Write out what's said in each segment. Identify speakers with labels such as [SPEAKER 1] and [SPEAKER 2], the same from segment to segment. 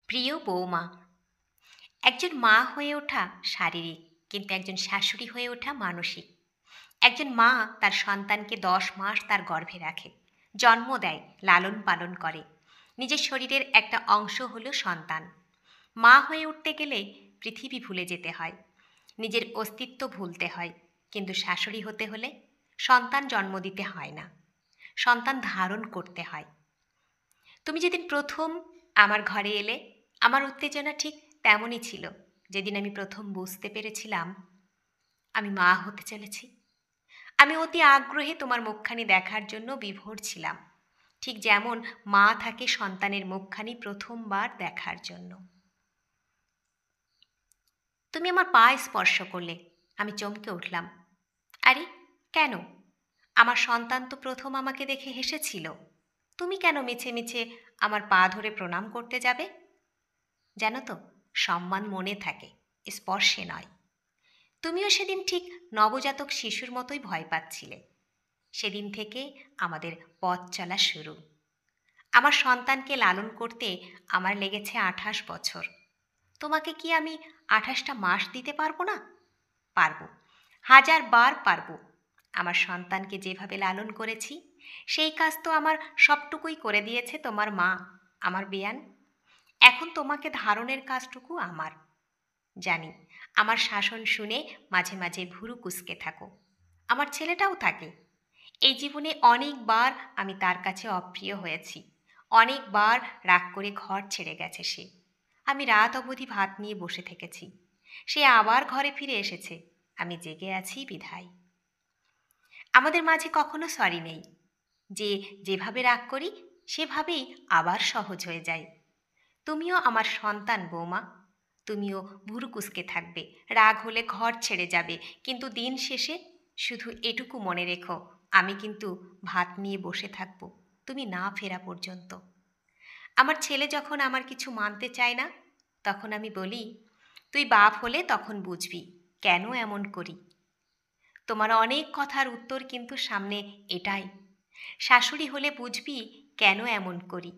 [SPEAKER 1] প্রিয় বৌমা, একজন মা হয়ে ওঠা শারীরিক, কিন্তু একজন শাশুড়ি হয়ে ওঠা মানসিক। একজন মা তার সন্তানকে 10 মাস তার গর্ভে রাখে, জন্ম দেয়, লালন পালন করে। নিজের শরীরের একটা অংশ হলো সন্তান। মা হয়ে উঠতে গেলে পৃথিবী ভুলে যেতে হয়, নিজের অস্তিত্ব ভুলতে হয়। কিন্তু শাশুড়ি হতে হলে সন্তান জন্ম দিতে হয় না, সন্তান ধারণ করতে হয়। তুমি যেদিন প্রথম আমার ঘরে এলে, আমার উত্তেজনা ঠিক তেমনই ছিল। যেদিন আমি প্রথম বুঝতে পেরেছিলাম আমি মা হতে চলেছি, আমি অতি আগ্রহে তোমার মুখখানি দেখার জন্য বিভোর ছিলাম, ঠিক যেমন মা থাকে সন্তানের মুখখানি প্রথমবার দেখার জন্য। তুমি আমার পা স্পর্শ করলে, আমি চমকে উঠলাম। আরে, কেন? আমার সন্তান তো প্রথম আমাকে দেখে হেসেছিল। তুমি কেন মিছে মিছে আমার পা ধরে প্রণাম করতে যাবে? জানো তো, সম্মান মনে থাকে, স্পর্শে নয়। তুমিও সেদিন ঠিক নবজাতক শিশুর মতোই ভয় পাচ্ছিলে। সেদিন থেকে আমাদের পথ চলা শুরু। আমার সন্তানকে লালন করতে আমার লেগেছে 28 বছর। তোমাকে কি আমি 28টা মাস দিতে পারবো না? পারবো, 1000 বার পারবো। আমার সন্তানকে যেভাবে লালন করেছি, সেই কাজ তো আমার সবটুকুই করে দিয়েছে তোমার মা, আমার বেয়ান। এখন তোমাকে ধারণের কাজটুকু আমার। জানি আমার শাসন শুনে মাঝে মাঝে ভুরু কুঁচকে থাকো, আমার ছেলেটাও থাকে। এই জীবনে অনেকবার আমি তার কাছে অপ্রিয় হয়েছি, অনেকবার রাগ করে ঘর ছেড়ে গেছে সে। আমি রাত অবধি ভাত নিয়ে বসে থেকেছি, সে আবার ঘরে ফিরে এসেছে, আমি জেগে আছি বিধায়। আমাদের মাঝে কখনো সরি নেই, যে যেভাবে রাগ করি সেভাবেই আবার সহজ হয়ে যায়। তুমিও আমার সন্তান বৌমা, তুমিও ভুরু কুঁচকে থাকবে, রাগ হলে ঘর ছেড়ে যাবে, কিন্তু দিন শেষে শুধু এটুকু মনে রেখো, আমি কিন্তু ভাত নিয়ে বসে থাকব তুমি না ফেরা পর্যন্ত। আমার ছেলে যখন আমার কিছু মানতে চায় না, তখন আমি বলি, তুই বাপ হলে তখন বুঝবি কেন এমন করি। তোমার অনেক কথার উত্তর কিন্তু সামনে এটাই, শাশুড়ি হলে বুঝবি কেন এমন করি।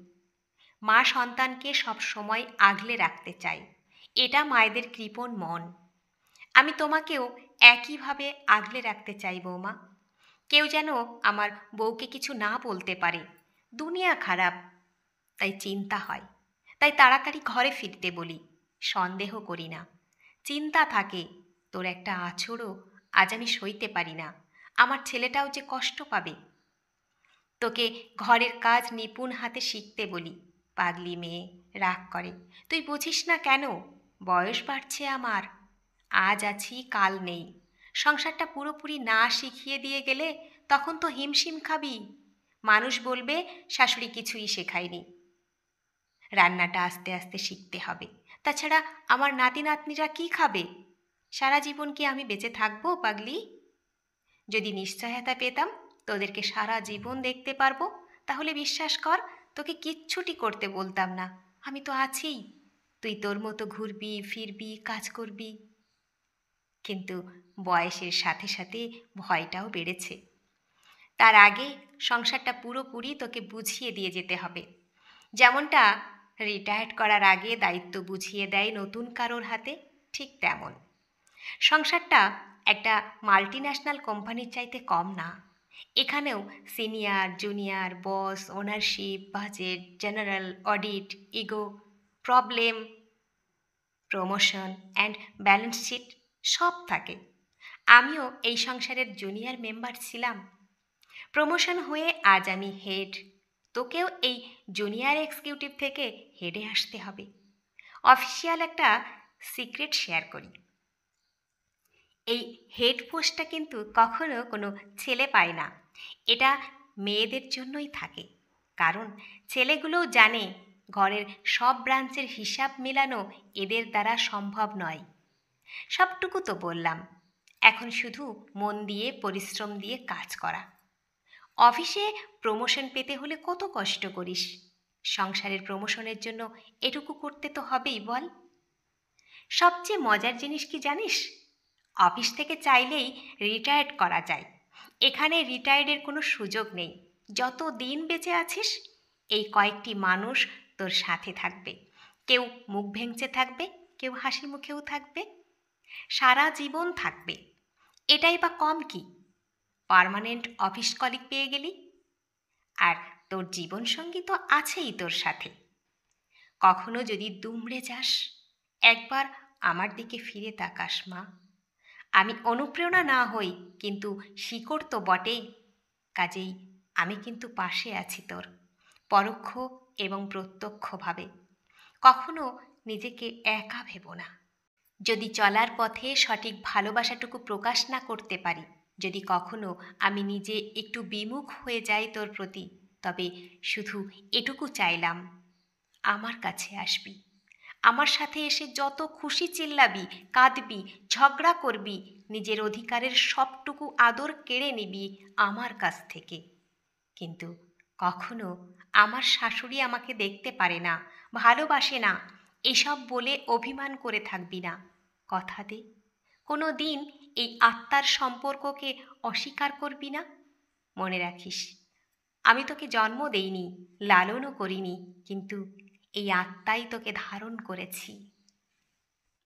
[SPEAKER 1] মা সন্তানকে সব সময় আগলে রাখতে চায়, এটা মায়েদের কৃপণ মন। আমি তোমাকেও একইভাবে আগলে রাখতে চাই বৌমা। কেউ যেন আমার বউকে কিছু না বলতে পারে। দুনিয়া খারাপ, তাই চিন্তা হয়, তাই তাড়াতাড়ি ঘরে ফিরতে বলি। সন্দেহ করি না, চিন্তা থাকে, তোর একটা আছড়ও আজ আমি সইতে পারি না, আমার ছেলেটাও যে কষ্ট পাবে। তোকে ঘরের কাজ নিপুণ হাতে শিখতে বলি। পাগলি মেয়ে, রাগ করে, তুই বুঝিস না কেন? বয়স বাড়ছে আমার, আজ আছি কাল নেই। সংসারটা পুরোপুরি না শিখিয়ে দিয়ে গেলে তখন তো হিমশিম খাবি। মানুষ বলবে শাশুড়ি কিছুই শেখায়নি। রান্নাটা আস্তে আস্তে শিখতে হবে, তাছাড়া আমার নাতি নাতনিরা কি খাবে? সারা জীবন কি আমি বেঁচে থাকবো পাগলি? যদি নিশ্চয়তা পেতাম তোদেরকে সারা জীবন দেখতে পারবো, তাহলে বিশ্বাস কর, তোকে কিচ্ছুটি করতে বলতাম না। আমি তো আছিই, তুই তোর মতো ঘুরবি ফিরবি কাজ করবি। কিন্তু বয়সের সাথে সাথে ভয়টাও বেড়েছে। তার আগে সংসারটা পুরোপুরি তোকে বুঝিয়ে দিয়ে যেতে হবে, যেমনটা রিটায়ার্ড করার আগে দায়িত্ব বুঝিয়ে দেয় নতুন কারোর হাতে, ঠিক তেমন। সংসারটা একটা মাল্টিন্যাশনাল কোম্পানির চাইতে কম না। এখানেও senior junior, boss, ownership, budget, general, audit, ego, problem, promotion and balance sheet সব থাকে। আমিও এই সংসারের জুনিয়র মেম্বার ছিলাম, প্রমোশন হয়ে আজ আমি হেড। তোকেও এই জুনিয়র এক্সিকিউটিভ থেকে হেডে আসতে হবে। অফিসিয়াল একটা সিক্রেট শেয়ার করি, এই হেড পোস্টটা কিন্তু কখনো কোনো ছেলে পায় না, এটা মেয়েদের জন্যই থাকে। কারণ ছেলেগুলোও জানে ঘরের সব ব্রাঞ্চের হিসাব মেলানো এদের দ্বারা সম্ভব নয়। সবটুকু তো বললাম, এখন শুধু মন দিয়ে পরিশ্রম দিয়ে কাজ করা। অফিসে প্রমোশন পেতে হলে কত কষ্ট করিস, সংসারের প্রমোশনের জন্য এটুকু করতে তো হবেই বল। সবচেয়ে মজার জিনিস কি জানিস? অফিস থেকে চাইলেই রিটায়ার্ড করা যায়, এখানে রিটায়ার্ডের কোনো সুযোগ নেই। যত দিন বেঁচে আছিস এই কয়েকটি মানুষ তোর সাথে থাকবে, কেউ মুখ ভেঙচে থাকবে, কেউ হাসি মুখেও থাকবে, সারা জীবন থাকবে। এটাই বা কম কি? পার্মানেন্ট অফিস কলিগ পেয়ে গেলি। আর তোর জীবনসঙ্গী তো আছেই তোর সাথে। কখনো যদি দুমড়ে যাস, একবার আমার দিকে ফিরে তাকাস মা। আমি অনুপ্রেরণা না হই, কিন্তু শিকড় তো বটেই। কাজেই আমি কিন্তু পাশে আছি তোর, পরোক্ষ এবং প্রত্যক্ষভাবে। কখনো নিজেকে একা ভেবো না। যদি চলার পথে সঠিক ভালোবাসাটুকু প্রকাশ না করতে পারি, যদি কখনো আমি নিজে একটু বিমুখ হয়ে যাই তোর প্রতি, তবে শুধু এটুকু চাইলাম, আমার কাছে আসবি। আমার সাথে এসে যত খুশি চিল্লাবি, কাঁদবি, ঝগড়া করবি, নিজের অধিকারের সবটুকু আদর কেড়ে নিবি আমার কাছ থেকে। কিন্তু কখনো আমার শাশুড়ি আমাকে দেখতে পারে না, ভালোবাসে না, এসব বলে অভিমান করে থাকবি না। কথা দে, কোনো দিন এই আত্মার সম্পর্ককে অস্বীকার করবি না। মনে রাখিস, আমি তোকে জন্ম দেইনি, লালনও করিনি, কিন্তু এই আত্মাই তোকে ধারণ করেছি।